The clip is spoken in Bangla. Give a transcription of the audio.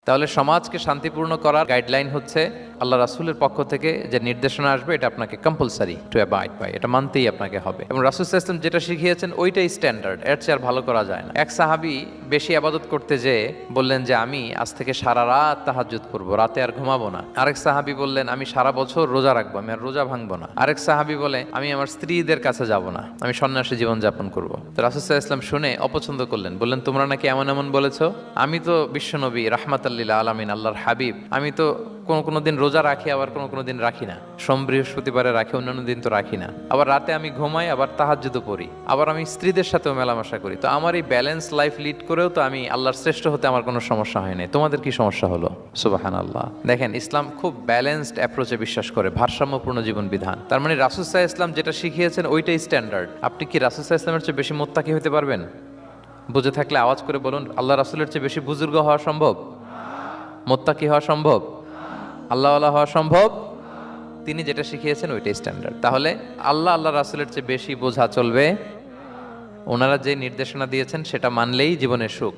তাহলে সমাজকে শান্তিপূর্ণ করার গাইডলাইন হচ্ছে আল্লাহ রাসূলের পক্ষ থেকে যে নির্দেশনা আসবে এটা আপনাকে কম্পালসারি টু অ্যাবাইড বাই, এটা মানতেই আপনাকে হবে। এবং রাসূল সাল্লাল্লাহু আলাইহি ওয়াসাল্লাম যেটা শিখিয়েছেন ওইটাই স্ট্যান্ডার্ড, এর চেয়ে আর ভালো করা যায় না। এক সাহাবী বেশি ইবাদত করতে যেয়ে বললেন যে আমি আজ থেকে সারা রাত তাহাজ্জুদ করব, রাতে আর ঘুমাবো না। আরেক সাহাবী বললেন আমি সারা বছর রোজা রাখবো, আমি আর রোজা ভাঙবো না। আরেক সাহাবী বলে আমি আমার স্ত্রীদের কাছে যাব না, আমি সন্ন্যাসী জীবন যাপন করব। তো রাসূল সাল্লাল্লাহু আলাইহি ওয়াসাল্লাম শুনে অপছন্দ করলেন, বললেন তোমরা নাকি এমন এমন বলেছো, আমি তো বিশ্বনবী রাহমাতাল লিল আলামিন, আল্লাহর হাবিব, আমি তো কোনো দিন রোজা রাখি, আবার কোনো দিন রাখি না। সোম বৃহস্পতিবারে রাখি, অন্যান্য দিন তো রাখি না। আবার রাতে আমি ঘুমাই, আবার তাহাজ্জুদও পড়ি, আবার আমি স্ত্রীদের সাথেও মেলামেশা করি। তো আমার এই ব্যালেন্স লাইফ লিড করেও তো আমি আল্লাহর শ্রেষ্ঠ হতে আমার কোনো সমস্যা হয় নাই, তোমাদের কি সমস্যা হলো? সুবহানাল্লাহ। দেখেন, ইসলাম খুব ব্যালেন্সড অ্যাপ্রোচে বিশ্বাস করে, ভারসাম্যপূর্ণ জীবন বিধান। তার মানে রাসূল সাল্লাল্লাহু আলাইহি ওয়াসাল্লাম যেটা শিখিয়েছেন ওইটাই স্ট্যান্ডার্ড। আপনি কি রাসূল সাল্লাল্লাহু আলাইহি ওয়াসাল্লামের চেয়ে বেশি মুত্তাকি হতে পারবেন? বুঝে থাকলে আওয়াজ করে বলুন, আল্লাহ রাসূলের চেয়ে বেশি বুজুর্গ হওয়া সম্ভব? মুত্তাকি হওয়া সম্ভব? আল্লাহওয়ালা হওয়া সম্ভব? তিনি যেটা শিখিয়েছেন ওইটাই স্ট্যান্ডার্ড। তাহলে আল্লাহ রাসূলের চেয়ে বেশি বোঝা চলবে, ওনারা যে নির্দেশনা দিয়েছেন সেটা মানলেই জীবনের সুখ।